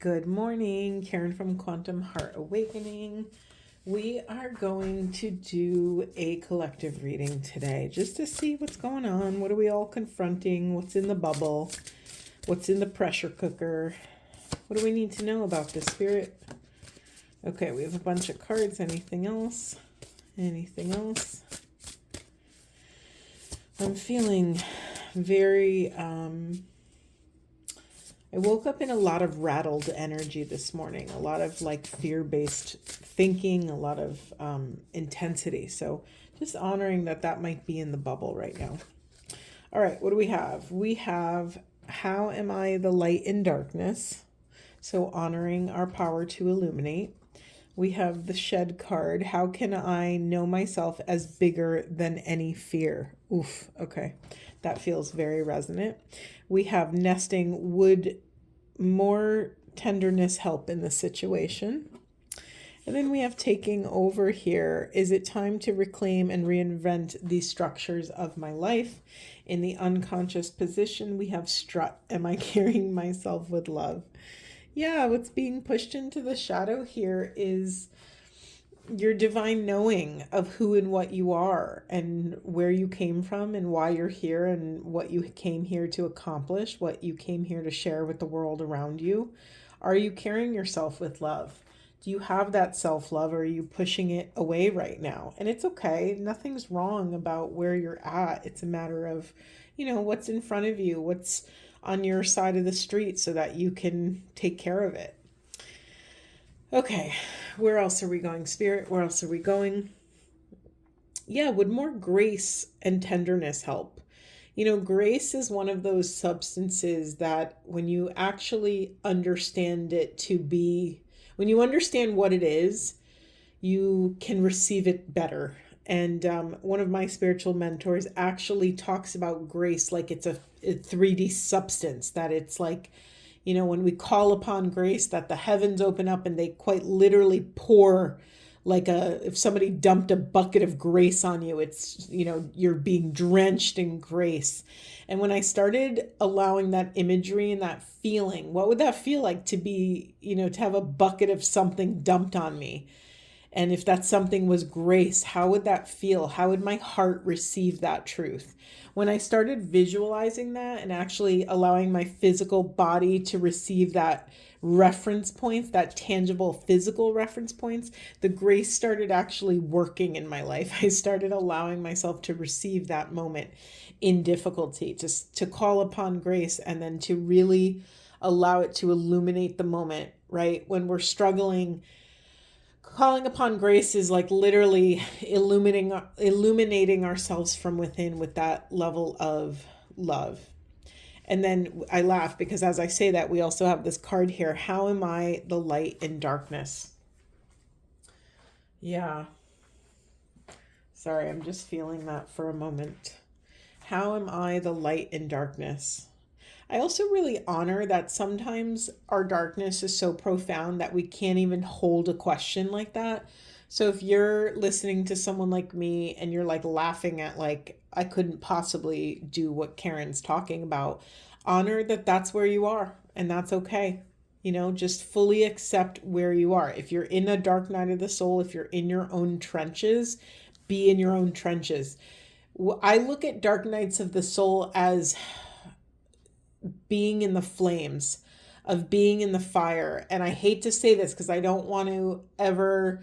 Good morning, Karen from Quantum Heart Awakening. We are going to do a collective reading today just to see what's going on. What are we all confronting? What's in the bubble? What's in the pressure cooker? What do we need to know about this, Spirit? Okay, we have a bunch of cards. Anything else? Anything else? I'm feeling very... I woke up in a lot of rattled energy this morning, a lot of like fear-based thinking, a lot of intensity. So just honoring that might be in the bubble right now. All right, what do we have? We have, how am I the light in darkness? So honoring our power to illuminate. We have the shed card. How can I know myself as bigger than any fear? Oof, okay. That feels very resonant. We have nesting. Would more tenderness help in the situation? And then we have taking over here. Is it time to reclaim and reinvent the structures of my life? In the unconscious position, we have strut. Am I carrying myself with love? Yeah, what's being pushed into the shadow here is your divine knowing of who and what you are and where you came from and why you're here and what you came here to accomplish, what you came here to share with the world around you. Are you carrying yourself with love? Do you have that self-love, or are you pushing it away right now? And it's okay. Nothing's wrong about where you're at. It's a matter of, what's in front of you, what's on your side of the street so that you can take care of it. Okay, where else are we going, Spirit? Where else are we going? Yeah, would more grace and tenderness help? Grace is one of those substances that when you actually understand it to be, when you understand what it is, you can receive it better. And one of my spiritual mentors actually talks about grace like it's a 3D substance, that it's like, when we call upon grace, that the heavens open up and they quite literally pour, like if somebody dumped a bucket of grace on you, it's, you're being drenched in grace. And when I started allowing that imagery and that feeling, what would that feel like to be, to have a bucket of something dumped on me? And if that something was grace, how would that feel? How would my heart receive that truth? When I started visualizing that and actually allowing my physical body to receive that reference points, that tangible physical reference points, the grace started actually working in my life. I started allowing myself to receive that moment in difficulty, just to call upon grace and then to really allow it to illuminate the moment, right? When we're struggling, calling upon grace is like literally illuminating ourselves from within with that level of love. And then I laugh because as I say that, we also have this card here. How am I the light in darkness? Yeah. Sorry, I'm just feeling that for a moment. How am I the light in darkness? I also really honor that sometimes our darkness is so profound that we can't even hold a question like that. So if you're listening to someone like me and you're like laughing at like, I couldn't possibly do what Karen's talking about, honor that that's where you are and that's okay. Just fully accept where you are. If you're in a dark night of the soul, if you're in your own trenches, be in your own trenches. I look at dark nights of the soul as being in the flames, of being in the fire. And I hate to say this because I don't want to ever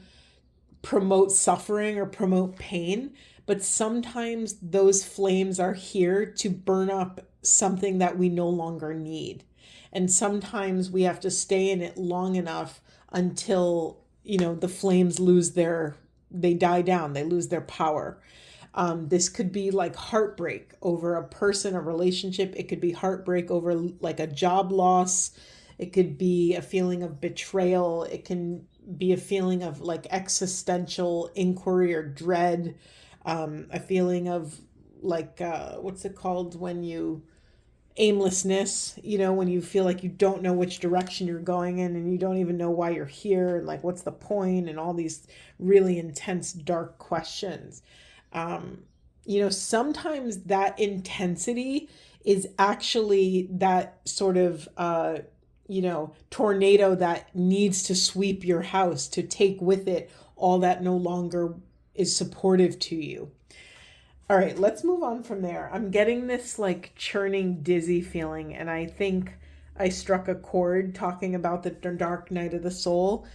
promote suffering or promote pain, but sometimes those flames are here to burn up something that we no longer need. And sometimes we have to stay in it long enough until, the flames they die down, they lose their power. This could be like heartbreak over a person, a relationship. It could be heartbreak over like a job loss. It could be a feeling of betrayal. It can be a feeling of like existential inquiry or dread. A feeling of like, what's it called when you, aimlessness, when you feel like you don't know which direction you're going in and you don't even know why you're here and like, what's the point, and all these really intense, dark questions. Sometimes that intensity is actually that sort of tornado that needs to sweep your house, to take with it all that no longer is supportive to you. All right, let's move on from there. I'm getting this like churning, dizzy feeling, and I think I struck a chord talking about the dark night of the soul.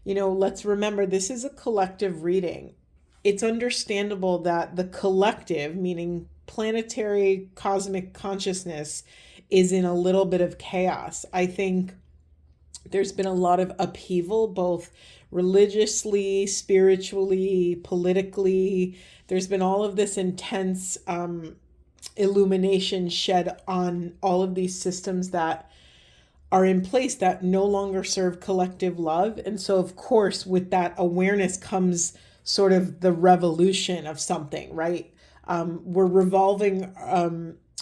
Let's remember this is a collective reading. It's understandable that the collective, meaning planetary cosmic consciousness, is in a little bit of chaos. I think there's been a lot of upheaval, both religiously, spiritually, politically. There's been all of this intense illumination shed on all of these systems that are in place that no longer serve collective love. And so, of course, with that awareness comes sort of the revolution of something, right? We're revolving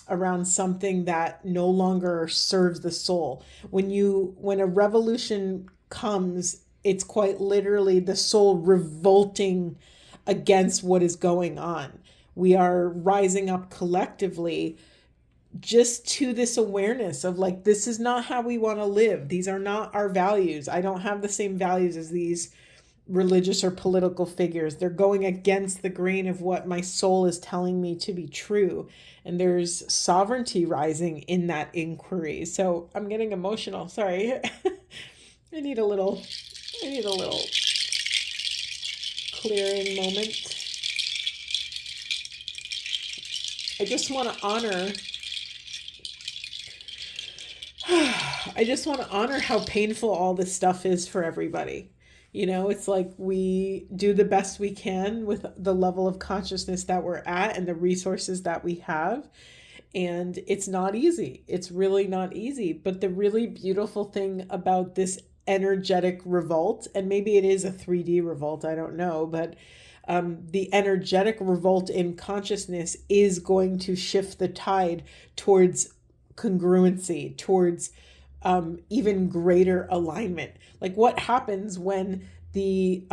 around something that no longer serves the soul. When a revolution comes, it's quite literally the soul revolting against what is going on. We are rising up collectively just to this awareness of like, this is not how we want to live. These are not our values. I don't have the same values as these religious or political figures. They're going against the grain of what my soul is telling me to be true. And there's sovereignty rising in that inquiry. So I'm getting emotional. Sorry. I need a little clearing moment. I just want to honor how painful all this stuff is for everybody. It's like we do the best we can with the level of consciousness that we're at and the resources that we have. And it's not easy. It's really not easy. But the really beautiful thing about this energetic revolt, and maybe it is a 3D revolt, I don't know, but the energetic revolt in consciousness is going to shift the tide towards congruency, towards even greater alignment. Like, what happens when the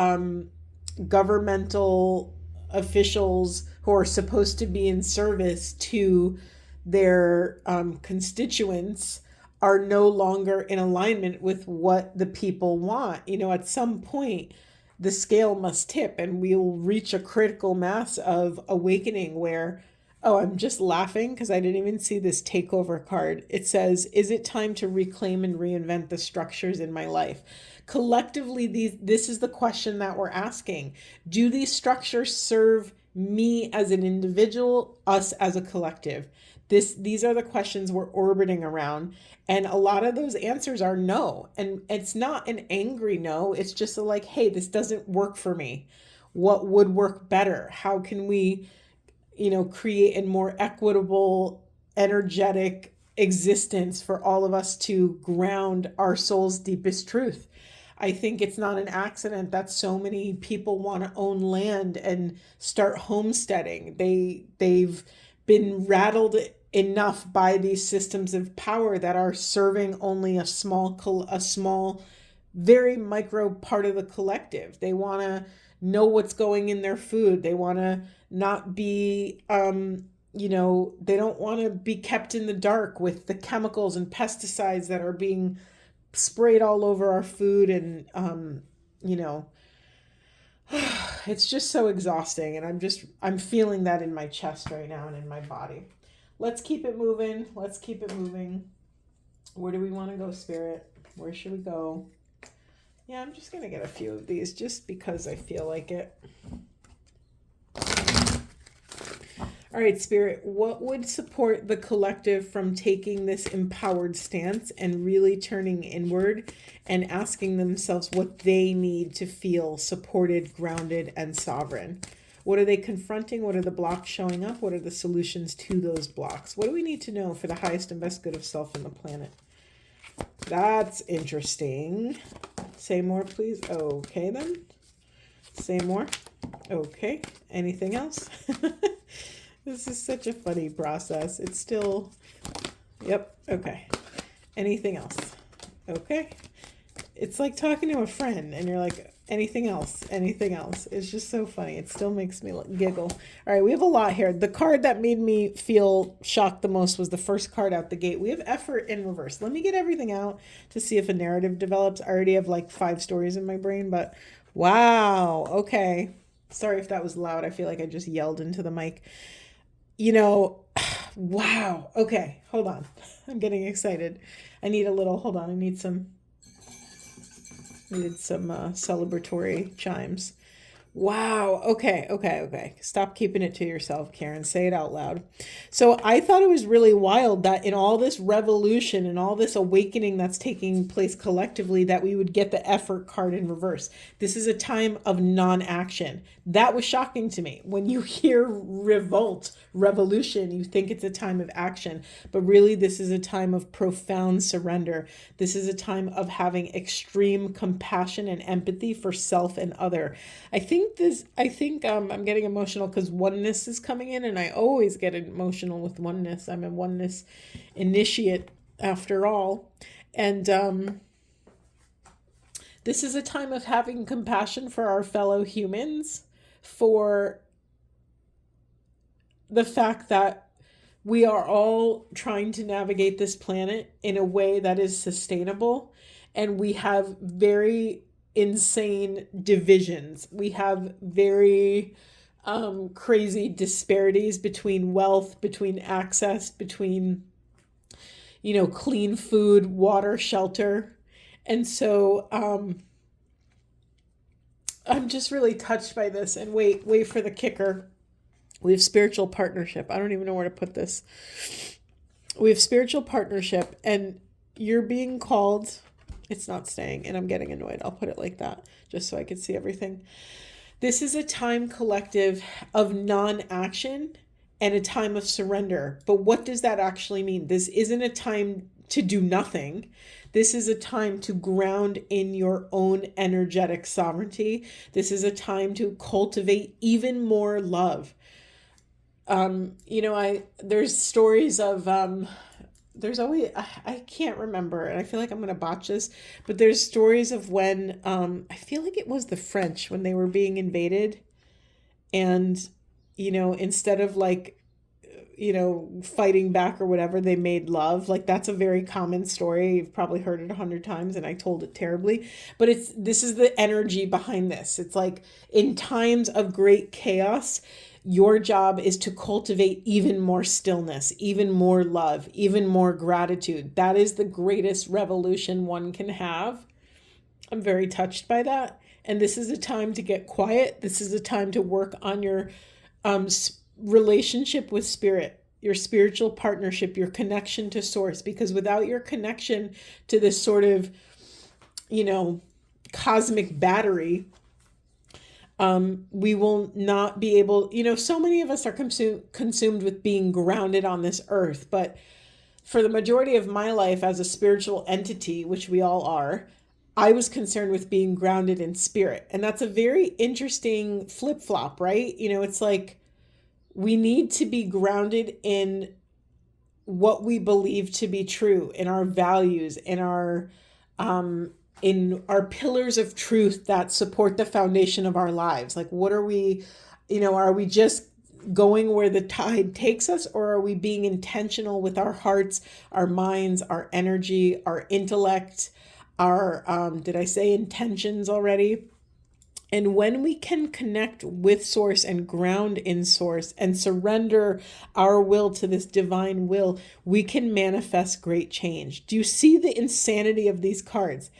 governmental officials who are supposed to be in service to their constituents are no longer in alignment with what the people want? At some point, the scale must tip and we'll reach a critical mass of awakening where, oh, I'm just laughing because I didn't even see this takeover card. It says, is it time to reclaim and reinvent the structures in my life? Collectively, this is the question that we're asking. Do these structures serve me as an individual, us as a collective? These are the questions we're orbiting around. And a lot of those answers are no. And it's not an angry no. It's just like, hey, this doesn't work for me. What would work better? How can we create a more equitable, energetic existence for all of us to ground our soul's deepest truth? I think it's not an accident that so many people want to own land and start homesteading. They've been rattled enough by these systems of power that are serving only a small, very micro part of the collective. They want to know what's going in their food. They want to not be, they don't want to be kept in the dark with the chemicals and pesticides that are being sprayed all over our food. And, it's just so exhausting. And I'm feeling that in my chest right now and in my body. Let's keep it moving. Where do we want to go, Spirit? Where should we go? Yeah, I'm just going to get a few of these just because I feel like it. All right, Spirit, what would support the collective from taking this empowered stance and really turning inward and asking themselves what they need to feel supported, grounded, and sovereign? What are they confronting? What are the blocks showing up? What are the solutions to those blocks? What do we need to know for the highest and best good of self and the planet? That's interesting. Say more, please. Okay, then. Say more. Okay. Anything else? This is such a funny process. It's still... Yep. Okay. Anything else? Okay. It's like talking to a friend and you're like, Anything else? Anything else? It's just so funny. It still makes me giggle. All right, we have a lot here. The card that made me feel shocked the most was the first card out the gate. We have effort in reverse. Let me get everything out to see if a narrative develops. I already have like 5 stories in my brain, but wow. Okay. Sorry if that was loud. I feel like I just yelled into the mic. Wow. Okay, hold on. I'm getting excited. I need a little, hold on. I needed some celebratory chimes. Wow. Okay. Stop keeping it to yourself, Karen. Say it out loud. So I thought it was really wild that in all this revolution and all this awakening that's taking place collectively, that we would get the effort card in reverse. This is a time of non-action. That was shocking to me. When you hear revolution, you think it's a time of action, but really this is a time of profound surrender. This is a time of having extreme compassion and empathy for self and other. I think I'm getting emotional because oneness is coming in, and I always get emotional with oneness. I'm a oneness initiate after all. And this is a time of having compassion for our fellow humans, for the fact that we are all trying to navigate this planet in a way that is sustainable, and we have very insane divisions. We have very crazy disparities between wealth, between access, between clean food, water, shelter. And so I'm just really touched by this. And wait for the kicker. We have spiritual partnership. I don't even know where to put this. We have spiritual partnership, and you're being called. It's not staying, and I'm getting annoyed. I'll put it like that just so I can see everything. This is a time collective of non-action and a time of surrender. But what does that actually mean? This isn't a time to do nothing. This is a time to ground in your own energetic sovereignty. This is a time to cultivate even more love. There's stories of, there's always, I can't remember, and I feel like I'm going to botch this, but there's stories of when, I feel like it was the French when they were being invaded, and, instead of fighting back or whatever, they made love. Like, that's a very common story. You've probably heard it 100 times, and I told it terribly, but this is the energy behind this. It's like, in times of great chaos, your job is to cultivate even more stillness, even more love, even more gratitude. That is the greatest revolution one can have. I'm very touched by that. And this is a time to get quiet. This is a time to work on your relationship with spirit, your spiritual partnership, your connection to source. Because without your connection to this sort of, cosmic battery, we will not be able, so many of us are consumed with being grounded on this earth. But for the majority of my life as a spiritual entity, which we all are, I was concerned with being grounded in spirit. And that's a very interesting flip-flop, right? It's like we need to be grounded in what we believe to be true, in our values, in our pillars of truth that support the foundation of our lives. Like, what are we, are we just going where the tide takes us, or are we being intentional with our hearts, our minds, our energy, our intellect, our, did I say intentions already? And when we can connect with source and ground in source and surrender our will to this divine will, we can manifest great change. Do you see the insanity of these cards?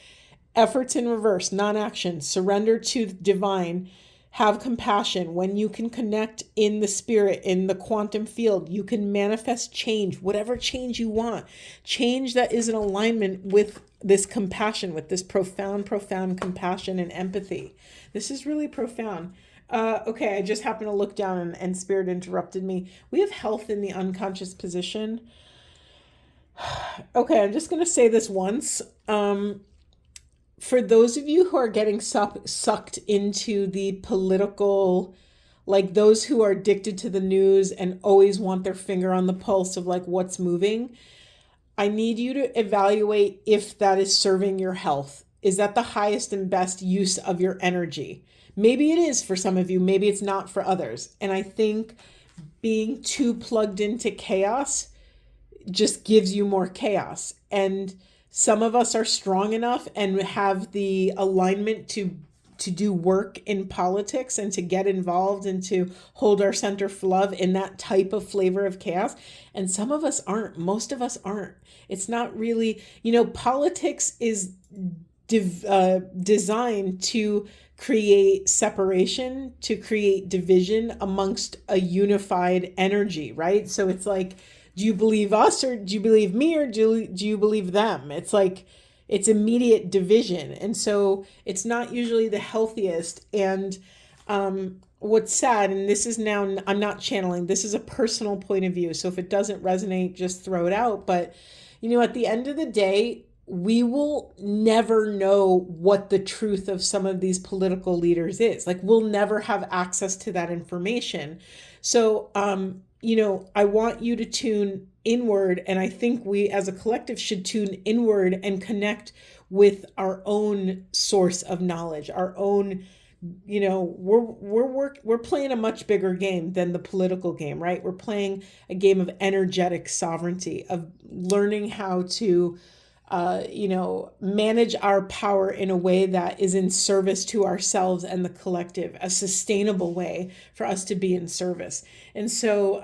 Efforts in reverse, non-action, surrender to the divine, have compassion. When you can connect in the spirit, in the quantum field, you can manifest change, whatever change you want. Change that is in alignment with this compassion, with this profound compassion and empathy. This is really profound. Okay, I just happened to look down and spirit interrupted me. We have health in the unconscious position. Okay, I'm just going to say this once. For those of you who are getting sucked into the political, like those who are addicted to the news and always want their finger on the pulse of like what's moving, I need you to evaluate if that is serving your health. Is that the highest and best use of your energy? Maybe it is for some of you, maybe it's not for others. And I think being too plugged into chaos just gives you more chaos. And some of us are strong enough and have the alignment to do work in politics and to get involved and to hold our center for love in that type of flavor of chaos. And some of us aren't. Most of us aren't. It's not really, politics is designed to create separation, to create division amongst a unified energy, right? So it's like, do you believe us, or do you believe me, or do you believe them? It's like, it's immediate division. And so it's not usually the healthiest. And what's sad, and this is now, I'm not channeling, this is a personal point of view. So if it doesn't resonate, just throw it out. But, at the end of the day, we will never know what the truth of some of these political leaders is. Like, we'll never have access to that information. So, I want you to tune inward. And I think we as a collective should tune inward and connect with our own source of knowledge, our own, we're playing a much bigger game than the political game, right? We're playing a game of energetic sovereignty, of learning how to manage our power in a way that is in service to ourselves and the collective, a sustainable way for us to be in service. And so,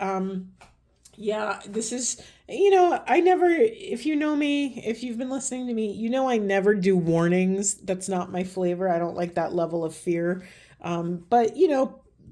this is, I never, if you know me, if you've been listening to me, I never do warnings. That's not my flavor. I don't like that level of fear. But,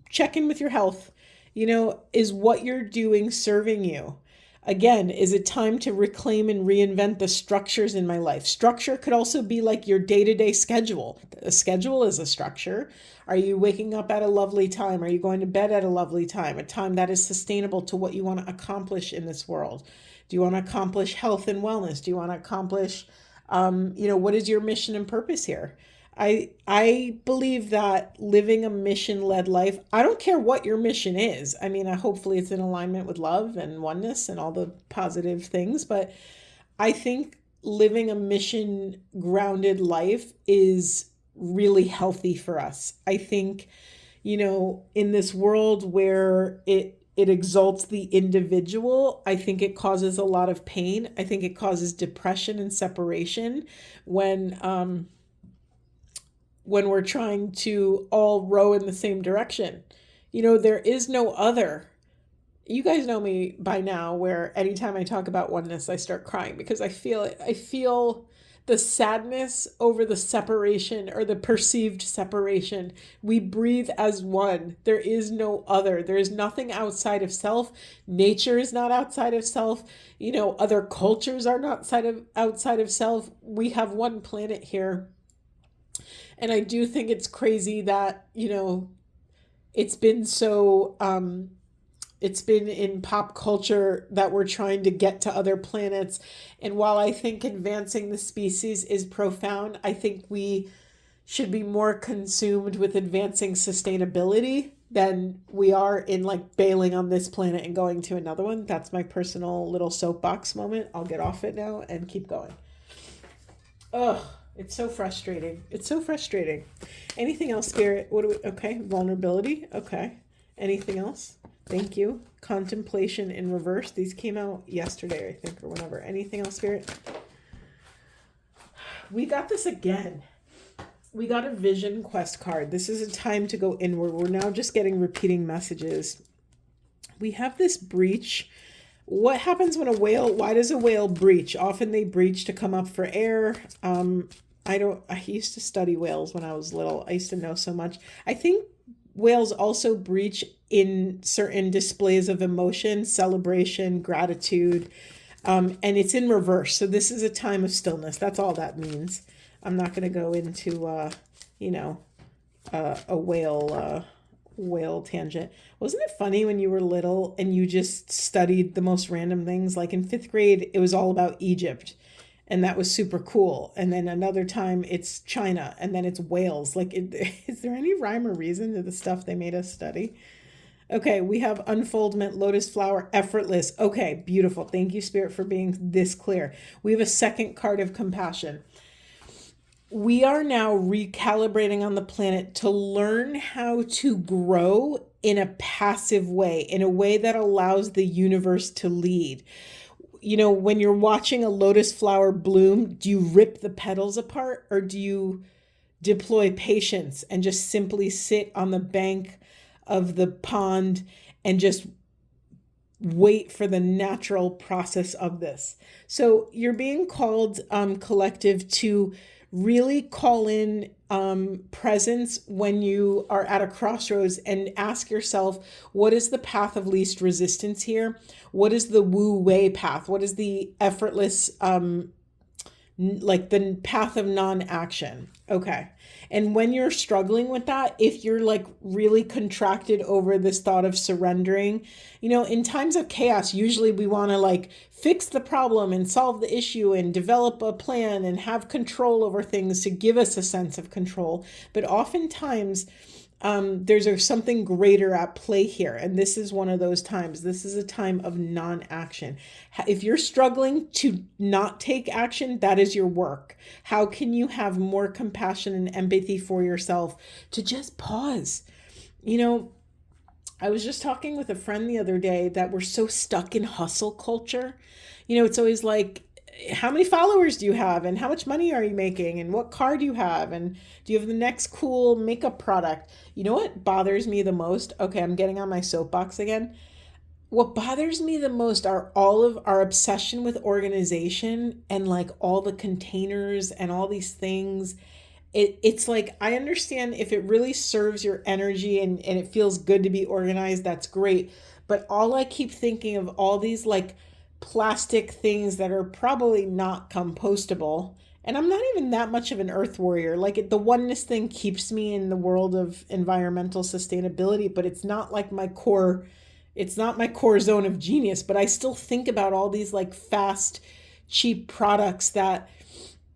check in with your health. Is what you're doing serving you? Again, is it time to reclaim and reinvent the structures in my life? Structure could also be like your day-to-day schedule. A schedule is a structure. Are you waking up at a lovely time? Are you going to bed at a lovely time? A time that is sustainable to what you want to accomplish in this world? Do you want to accomplish health and wellness? Do you want to accomplish, what is your mission and purpose here? I believe that living a mission-led life, I don't care what your mission is. I mean, hopefully it's in alignment with love and oneness and all the positive things, but I think living a mission-grounded life is really healthy for us. I think, in this world where it exalts the individual, I think it causes a lot of pain. I think it causes depression and separation when we're trying to all row in the same direction. There is no other. You guys know me by now, where anytime I talk about oneness, I start crying because I feel it. I feel the sadness over the separation, or the perceived separation. We breathe as one. There is no other. There is nothing outside of self. Nature is not outside of self. Other cultures are not outside of self. We have one planet here. And I do think it's crazy that, it's been so, it's been in pop culture that we're trying to get to other planets. And while I think advancing the species is profound, I think we should be more consumed with advancing sustainability than we are in like bailing on this planet and going to another one. That's my personal little soapbox moment. I'll get off it now and keep going. Ugh. It's so frustrating. It's so frustrating. Anything else, Spirit? Okay. Vulnerability. Okay. Anything else? Thank you. Contemplation in reverse. These came out yesterday, I think, or whenever. Anything else, Spirit? We got this again. We got a vision quest card. This is a time to go inward. We're now just getting repeating messages. We have this breach. What happens when why does a whale breach? Often they breach to come up for air. I used to study whales when I was little. I used to know so much. I think whales also breach in certain displays of emotion, celebration, gratitude, and it's in reverse. So this is a time of stillness. That's all that means. I'm not going to go into, a whale tangent. Wasn't it funny when you were little and you just studied the most random things? Like in 5th grade, it was all about Egypt, and that was super cool. And then another time it's China, and then it's whales. Like, is there any rhyme or reason to the stuff they made us study? Okay, we have unfoldment, lotus flower, effortless. Okay, beautiful. Thank you, Spirit, for being this clear. We have a second card of compassion. we are now recalibrating on the planet to learn how to grow in a passive way, in a way that allows the universe to lead. You know, when you're watching a lotus flower bloom, do you rip the petals apart, or do you deploy patience and just simply sit on the bank of the pond and just wait for the natural process of this? So you're being called, collective, to really call in presence when you are at a crossroads and ask yourself, what is the path of least resistance here? What is the Wu Wei path? What is the effortless, like the path of non-action? Okay. And when you're struggling with that, if you're like really contracted over this thought of surrendering, you know, in times of chaos, usually we want to like fix the problem and solve the issue and develop a plan and have control over things to give us a sense of control. But oftentimes, there's something greater at play here. And this is one of those times. This is a time of non-action. If you're struggling to not take action, that is your work. How can you have more compassion and empathy for yourself to just pause? You know, I was just talking with a friend the other day that we're so stuck in hustle culture. You know, it's always like, how many followers do you have, and how much money are you making, and what car do you have, and do you have the next cool makeup product? You know what bothers me the most? Okay, I'm getting on my soapbox again. What bothers me the most are all of our obsession with organization and like all the containers and all these things. It's like, I understand if it really serves your energy and it feels good to be organized, that's great. But all I keep thinking of all these like plastic things that are probably not compostable. And I'm not even that much of an earth warrior. Like the oneness thing keeps me in the world of environmental sustainability, but it's not like it's not my core zone of genius. But I still think about all these like fast, cheap products that,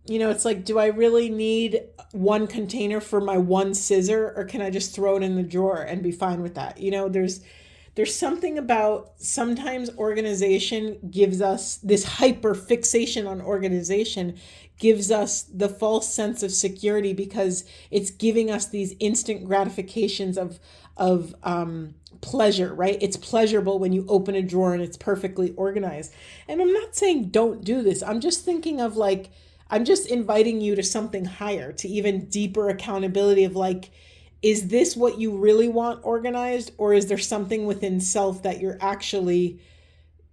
you know, it's like, do I really need one container for my one scissor, or can I just throw it in the drawer and be fine with that? You know, there's something about, sometimes organization gives us this hyper fixation on organization, gives us the false sense of security because it's giving us these instant gratifications of pleasure, right? It's pleasurable when you open a drawer and it's perfectly organized. And I'm not saying don't do this. I'm just thinking of like, I'm just inviting you to something higher, to even deeper accountability of like, is this what you really want organized, or is there something within self that you're actually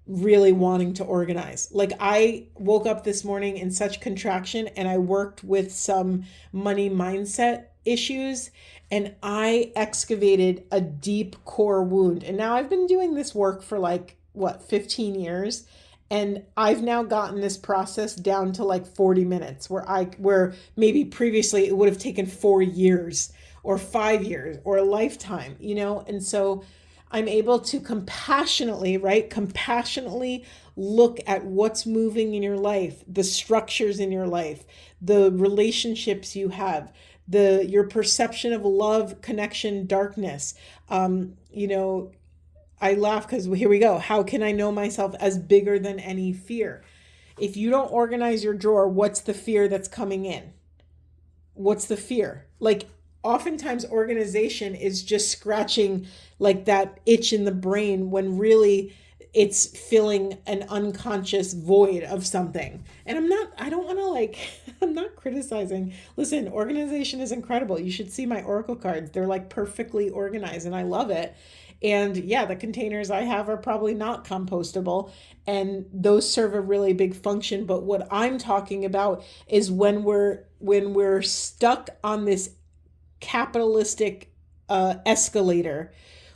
really wanting to organize? Like I woke up this morning in such contraction, and I worked with some money mindset issues, and I excavated a deep core wound. And now I've been doing this work for like, what, 15 years. And I've now gotten this process down to like 40 minutes, where maybe previously it would have taken 4 years or 5 years or a lifetime, you know? And so I'm able to compassionately, right? Compassionately look at what's moving in your life, the structures in your life, the relationships you have, your perception of love, connection, darkness. You know, I laugh because here we go. How can I know myself as bigger than any fear? If you don't organize your drawer, what's the fear that's coming in? What's the fear? Like, oftentimes organization is just scratching like that itch in the brain, when really it's filling an unconscious void of something. And I don't want to like, I'm not criticizing. Listen, organization is incredible. You should see my Oracle cards. They're like perfectly organized and I love it. And yeah, the containers I have are probably not compostable, and those serve a really big function. But what I'm talking about is when we're stuck on this capitalistic escalator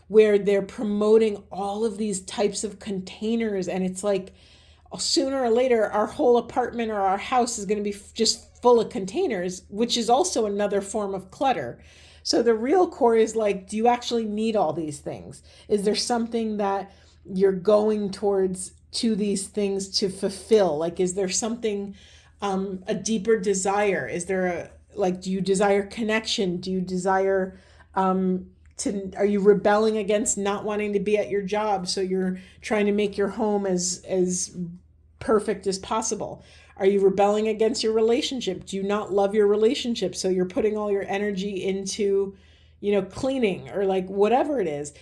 where they're promoting all of these types of containers, and it's like sooner or later our whole apartment or our house is going to be just full of containers, which is also another form of clutter. So the real core is like, do you actually need all these things? Is there something that you're going towards to these things to fulfill? Like, is there something, a deeper desire? Is there do you desire connection? Do you desire, are you rebelling against not wanting to be at your job? So you're trying to make your home as perfect as possible. Are you rebelling against your relationship? Do you not love your relationship? So you're putting all your energy into, cleaning or like whatever it is.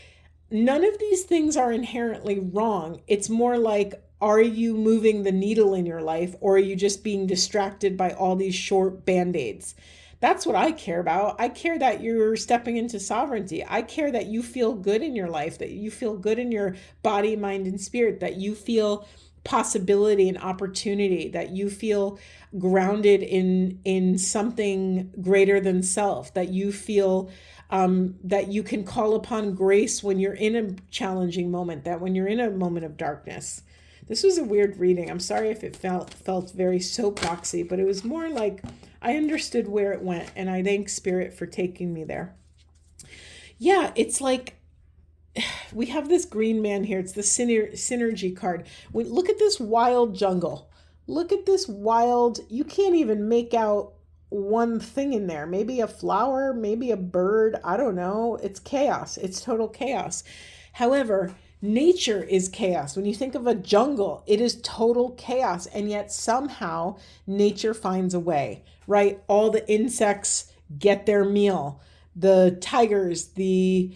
None of these things are inherently wrong. It's more like, are you moving the needle in your life, or are you just being distracted by all these short band-aids? That's what I care about. I care that you're stepping into sovereignty. I care that you feel good in your life, that you feel good in your body, mind, and spirit, that you feel possibility and opportunity, that you feel grounded in something greater than self, that you feel that you can call upon grace when you're in a challenging moment, that when you're in a moment of darkness. This was a weird reading. I'm sorry if it felt very soapboxy, but it was more like I understood where it went, and I thank Spirit for taking me there. Yeah, it's like we have this green man here. It's the synergy card. Look at this wild jungle. Look at this wild, you can't even make out one thing in there. Maybe a flower, maybe a bird. I don't know. It's chaos. It's total chaos. However, nature is chaos. When you think of a jungle, it is total chaos. And yet somehow nature finds a way, right? All the insects get their meal. The tigers, the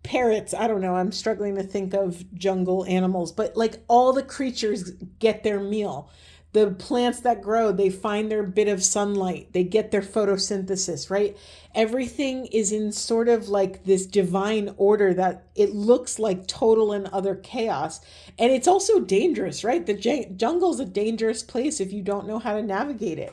parrots, I don't know, I'm struggling to think of jungle animals, but like all the creatures get their meal. The plants that grow, they find their bit of sunlight. They get their photosynthesis, right? Everything is in sort of like this divine order that it looks like total and utter chaos. And it's also dangerous, right? The jungle's a dangerous place if you don't know how to navigate it.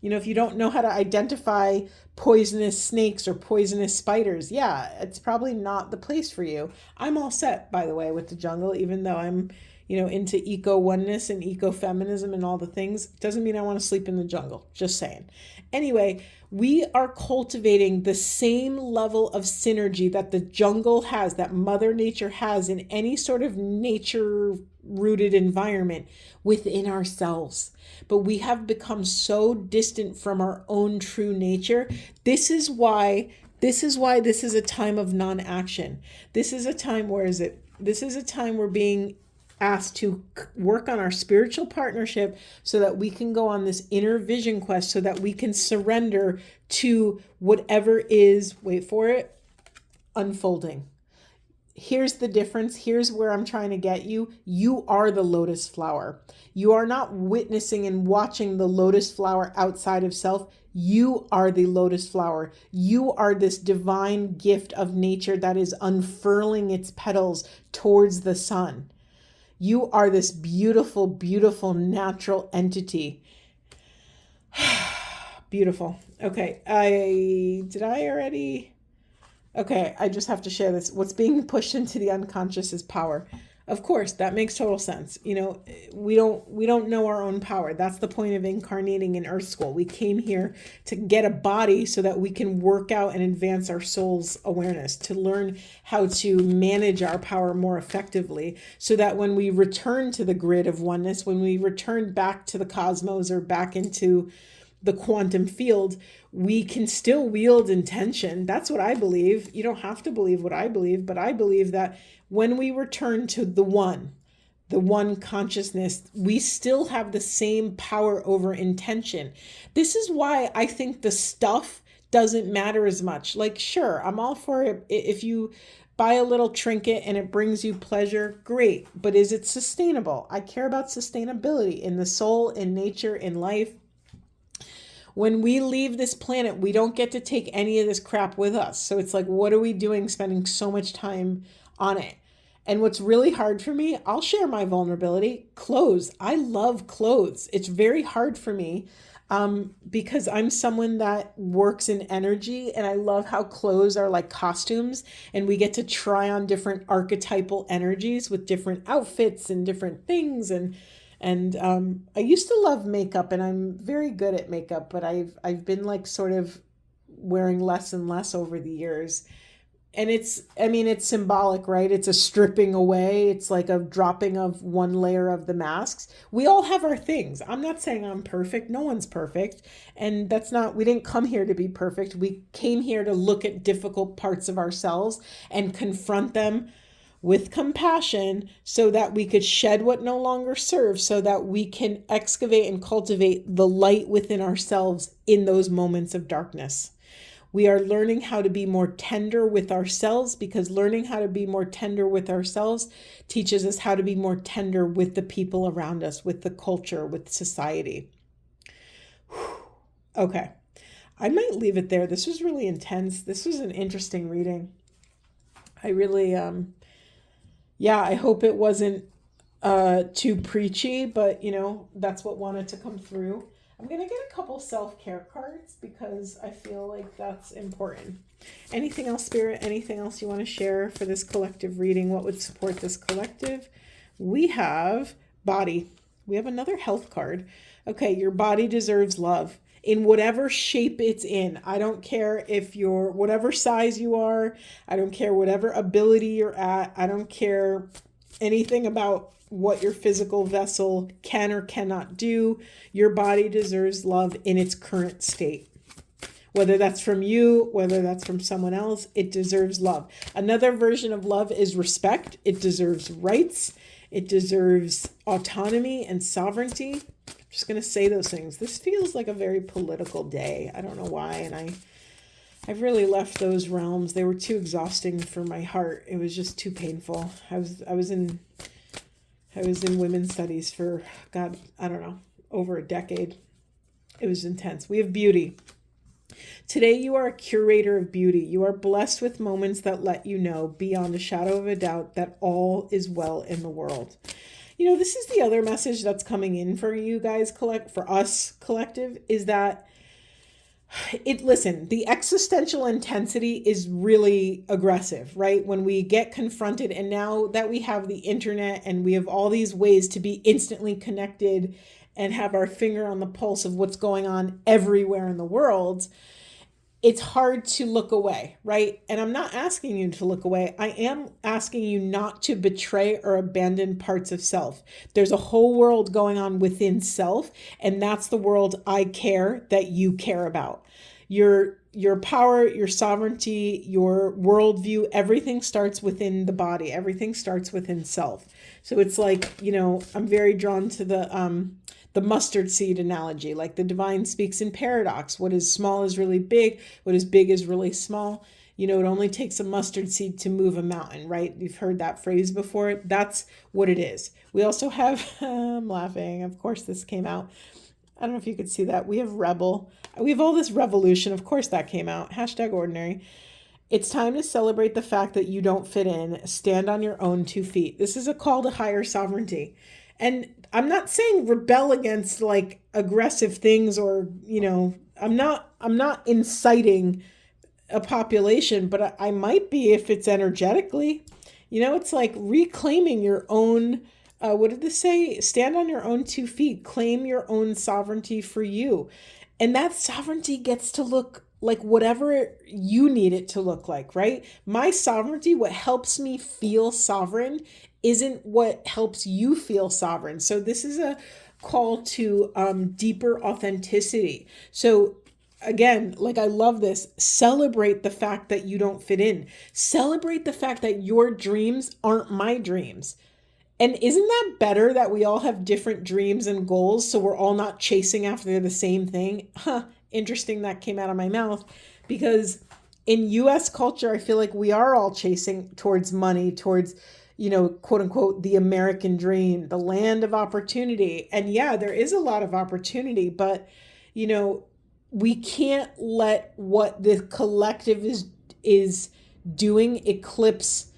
If you don't know how to identify poisonous snakes or poisonous spiders, yeah, it's probably not the place for you. I'm all set, by the way, with the jungle, even though I'm into eco oneness and ecofeminism and all the things. Doesn't mean I want to sleep in the jungle. Just saying. Anyway, we are cultivating the same level of synergy that the jungle has, that Mother Nature has in any sort of nature-rooted environment within ourselves. But we have become so distant from our own true nature. This is why this is a time of non-action. This is a time, this is a time we're being asked to work on our spiritual partnership so that we can go on this inner vision quest, so that we can surrender to whatever is, wait for it, unfolding. Here's the difference. Here's where I'm trying to get you. You are the lotus flower. You are not witnessing and watching the lotus flower outside of self. You are the lotus flower. You are this divine gift of nature that is unfurling its petals towards the sun. You are this beautiful, beautiful natural entity. Beautiful. Okay. Okay, I just have to share this. What's being pushed into the unconscious is power. Of course, that makes total sense. We don't know our own power. That's the point of incarnating in Earth School. We came here to get a body so that we can work out and advance our soul's awareness, to learn how to manage our power more effectively, so that when we return to the grid of oneness, when we return back to the cosmos or back into the quantum field, we can still wield intention. That's what I believe. You don't have to believe what I believe, but I believe that when we return to the one consciousness, we still have the same power over intention. This is why I think the stuff doesn't matter as much. Like, sure, I'm all for it. If you buy a little trinket and it brings you pleasure, great. But is it sustainable? I care about sustainability in the soul, in nature, in life. When we leave this planet, we don't get to take any of this crap with us. So it's like, what are we doing spending so much time on it? And what's really hard for me, I'll share my vulnerability, clothes. I love clothes. It's very hard for me because I'm someone that works in energy, and I love how clothes are like costumes, and we get to try on different archetypal energies with different outfits and different things. And I used to love makeup, and I'm very good at makeup, but I've been like sort of wearing less and less over the years. And it's symbolic, right? It's a stripping away. It's like a dropping of one layer of the masks. We all have our things. I'm not saying I'm perfect. No one's perfect. And we didn't come here to be perfect. We came here to look at difficult parts of ourselves and confront them with compassion so that we could shed what no longer serves, so that we can excavate and cultivate the light within ourselves in those moments of darkness. We are learning how to be more tender with ourselves, because learning how to be more tender with ourselves teaches us how to be more tender with the people around us, with the culture, with society. Okay, I might leave it there. This was really intense. This was an interesting reading. I really, I hope it wasn't too preachy, but that's what wanted to come through. I'm going to get a couple self-care cards because I feel like that's important. Anything else, Spirit? Anything else you want to share for this collective reading? What would support this collective? We have body. We have another health card. Okay, your body deserves love in whatever shape it's in. I don't care if you're whatever size you are. I don't care whatever ability you're at. I don't care anything about what your physical vessel can or cannot do. Your body deserves love in its current state. Whether that's from you, whether that's from someone else, it deserves love. Another version of love is respect. It deserves rights. It deserves autonomy and sovereignty. I'm just going to say those things. This feels like a very political day. I don't know why. And I've really left those realms. They were too exhausting for my heart. It was just too painful. I was in women's studies for, God, I don't know, over a decade. It was intense. We have beauty. Today, you are a curator of beauty. You are blessed with moments that let you know beyond a shadow of a doubt that all is well in the world. This is the other message that's coming in for you guys, for us collective, is that the existential intensity is really aggressive, right? When we get confronted, and now that we have the internet and we have all these ways to be instantly connected and have our finger on the pulse of what's going on everywhere in the world, it's hard to look away, right? And I'm not asking you to look away. I am asking you not to betray or abandon parts of self. There's a whole world going on within self, and that's the world I care that you care about. Your power, your sovereignty, your worldview, everything starts within the body. Everything starts within self. So it's like, I'm very drawn to the mustard seed analogy, like the divine speaks in paradox. What is small is really big. What is big is really small. It only takes a mustard seed to move a mountain, right? You've heard that phrase before. That's what it is. We also have, I'm laughing. Of course, this came out. I don't know if you could see that. We have rebel. We have all this revolution. Of course, that came out. #ordinary. It's time to celebrate the fact that you don't fit in. Stand on your own 2 feet. This is a call to higher sovereignty. And I'm not saying rebel against like aggressive things or, I'm not inciting a population, but I might be if it's energetically. It's like reclaiming your own, what did this say? Stand on your own 2 feet. Claim your own sovereignty for you. And that sovereignty gets to look like whatever you need it to look like, right? My sovereignty, what helps me feel sovereign, isn't what helps you feel sovereign. So this is a call to deeper authenticity. So again, I love this. Celebrate the fact that you don't fit in. Celebrate the fact that your dreams aren't my dreams. And isn't that better that we all have different dreams and goals, so we're all not chasing after the same thing? Interesting that came out of my mouth, because in US culture, I feel like we are all chasing towards money, towards, quote unquote, the American dream, the land of opportunity. And yeah, there is a lot of opportunity, but, we can't let what the collective is doing eclipse.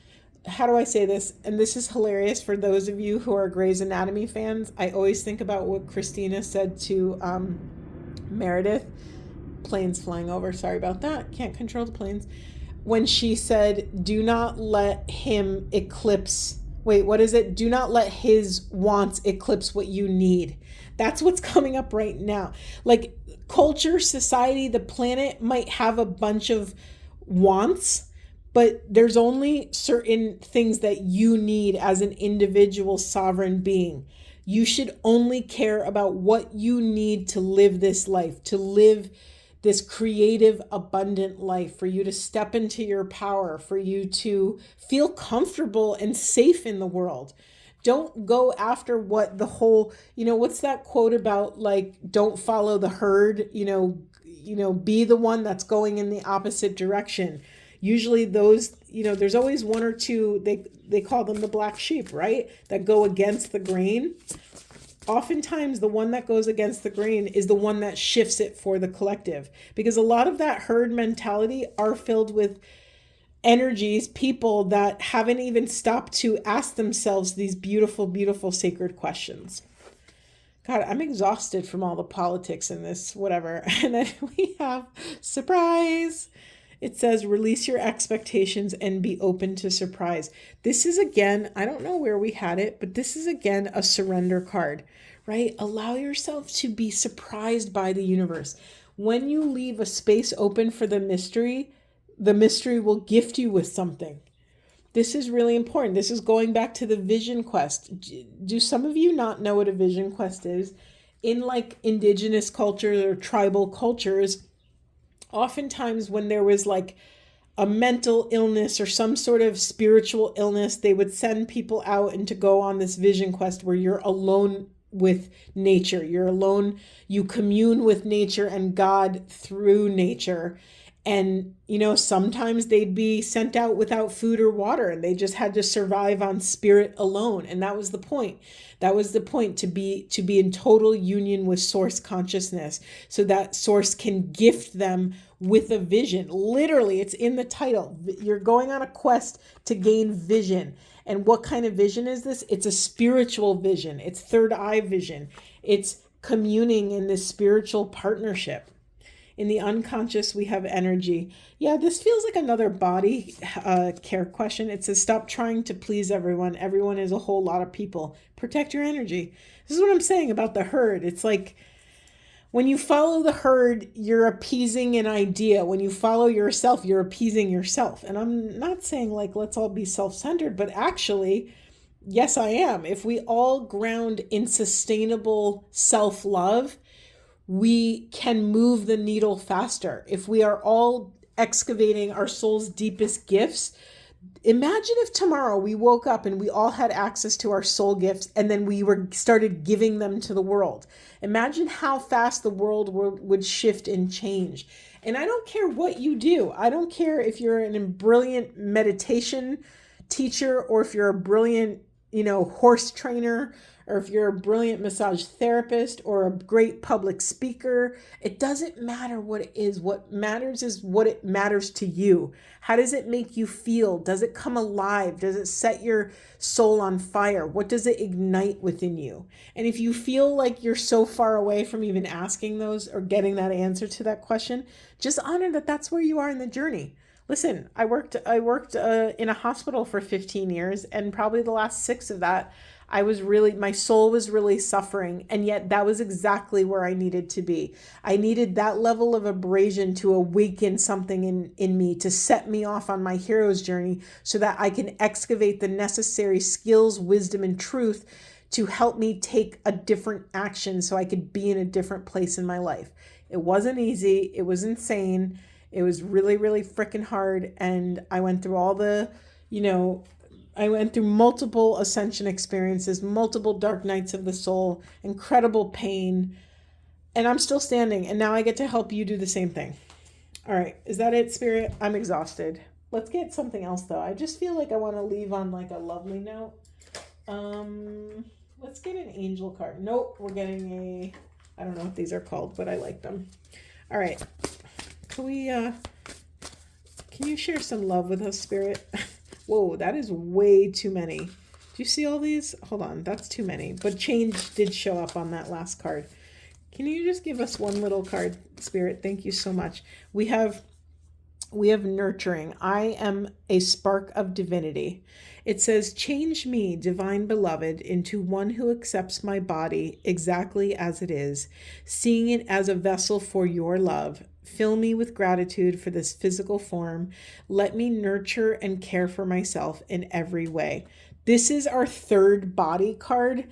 How do I say this? And this is hilarious for those of you who are Grey's Anatomy fans. I always think about what Christina said to Meredith. Planes flying over. Sorry about that. Can't control the planes. When she said, do not let him eclipse. Wait, what is it? Do not let his wants eclipse what you need. That's what's coming up right now. Like culture, society, the planet might have a bunch of wants, but there's only certain things that you need as an individual sovereign being. You should only care about what you need to live this life, to live this creative, abundant life, for you to step into your power, for you to feel comfortable and safe in the world. Don't go after what the whole, what's that quote about, like, don't follow the herd, be the one that's going in the opposite direction. Usually those, there's always one or two, they call them the black sheep, right? That go against the grain. Oftentimes the one that goes against the grain is the one that shifts it for the collective, because a lot of that herd mentality are filled with energies, people that haven't even stopped to ask themselves these beautiful, beautiful sacred questions. God, I'm exhausted from all the politics in this, whatever. And then we have surprise. It says, release your expectations and be open to surprise. This is, again, I don't know where we had it, but this is, again, a surrender card, right? Allow yourself to be surprised by the universe. When you leave a space open for the mystery will gift you with something. This is really important. This is going back to the vision quest. Do some of you not know what a vision quest is? In like indigenous cultures or tribal cultures, oftentimes when there was like a mental illness or some sort of spiritual illness, they would send people out and to go on this vision quest where you're alone with nature. You're alone. You commune with nature and God through nature. And, sometimes they'd be sent out without food or water, and they just had to survive on spirit alone. And that was the point. That was the point, to be in total union with source consciousness, so that source can gift them with a vision. Literally, it's in the title. You're going on a quest to gain vision. And what kind of vision is this? It's a spiritual vision. It's third eye vision. It's communing in this spiritual partnership. In the unconscious, we have energy. Yeah, this feels like another body care question. It says, stop trying to please everyone. Everyone is a whole lot of people. Protect your energy. This is what I'm saying about the herd. It's like, when you follow the herd, you're appeasing an idea. When you follow yourself, you're appeasing yourself. And I'm not saying like, let's all be self-centered, but actually, yes, I am. If we all ground in sustainable self-love, we can move the needle faster. If we are all excavating our soul's deepest gifts, imagine if tomorrow we woke up and we all had access to our soul gifts, and then we started giving them to the world. Imagine how fast the world would shift and change. And I don't care what you do. I don't care if you're a brilliant meditation teacher, or if you're a brilliant, horse trainer, or if you're a brilliant massage therapist or a great public speaker. It doesn't matter what it is. What matters is what it matters to you. How does it make you feel? Does it come alive? Does it set your soul on fire? What does it ignite within you? And if you feel like you're so far away from even asking those or getting that answer to that question, just honor that that's where you are in the journey. Listen, I worked in a hospital for 15 years, and probably the last 6 of that, my soul was really suffering. And yet that was exactly where I needed to be. I needed that level of abrasion to awaken something in me, to set me off on my hero's journey, so that I can excavate the necessary skills, wisdom, and truth to help me take a different action so I could be in a different place in my life. It wasn't easy. It was insane. It was really, really freaking hard. And I went through I went through multiple ascension experiences, multiple dark nights of the soul, incredible pain, and I'm still standing. And now I get to help you do the same thing. All right. Is that it, Spirit? I'm exhausted. Let's get something else, though. I just feel like I want to leave on like a lovely note. Let's get an angel card. Nope. We're getting I don't know what these are called, but I like them. All right. Can you share some love with us, Spirit? Whoa, that is way too many. Do you see all these? Hold on, that's too many. But change did show up on that last card. Can you just give us one little card, Spirit? Thank you so much. We have nurturing. I am a spark of divinity. It says, change me, divine beloved, into one who accepts my body exactly as it is, seeing it as a vessel for your love. Fill me with gratitude for this physical form. Let me nurture and care for myself in every way. This is our third body card.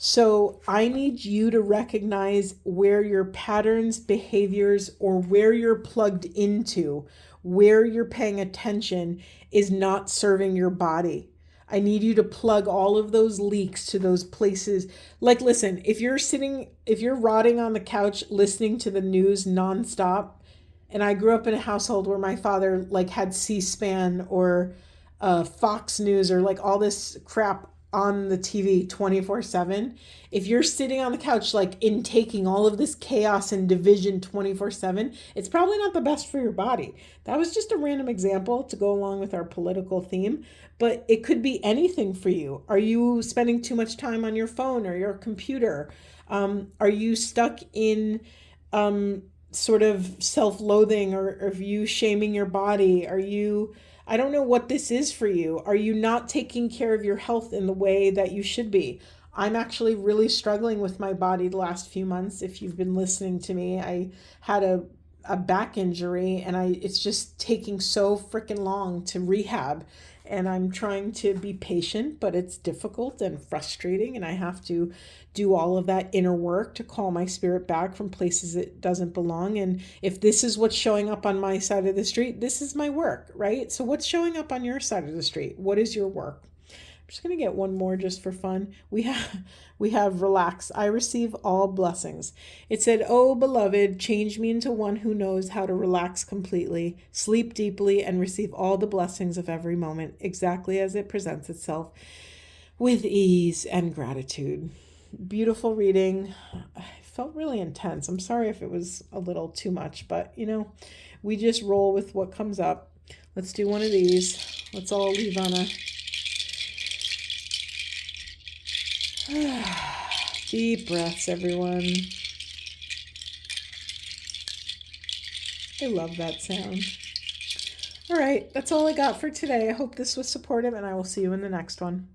So I need you to recognize where your patterns, behaviors, or where you're plugged into, where you're paying attention is not serving your body. I need you to plug all of those leaks to those places. Like, listen, if you're rotting on the couch listening to the news nonstop, and I grew up in a household where my father like had C-SPAN or Fox News or like all this crap on the TV 24/7. If you're sitting on the couch like intaking all of this chaos and division 24/7, it's probably not the best for your body. That was just a random example to go along with our political theme, but it could be anything for you. Are you spending too much time on your phone or your computer? Are you stuck in sort of self-loathing, or are you shaming your body? I don't know what this is for you. Are you not taking care of your health in the way that you should be? I'm actually really struggling with my body the last few months. If you've been listening to me, I had a back injury, and it's just taking so freaking long to rehab. And I'm trying to be patient, but it's difficult and frustrating, and I have to do all of that inner work to call my spirit back from places it doesn't belong. And if this is what's showing up on my side of the street, this is my work, right? So what's showing up on your side of the street? What is your work? I'm just going to get one more just for fun. We have relax. I receive all blessings. It said, "Oh, beloved, change me into one who knows how to relax completely, sleep deeply, and receive all the blessings of every moment, exactly as it presents itself, with ease and gratitude." Beautiful reading. I felt really intense. I'm sorry if it was a little too much, but we just roll with what comes up. Let's do one of these. Let's all leave on a deep breaths, everyone. I love that sound. All right, that's all I got for today. I hope this was supportive, and I will see you in the next one.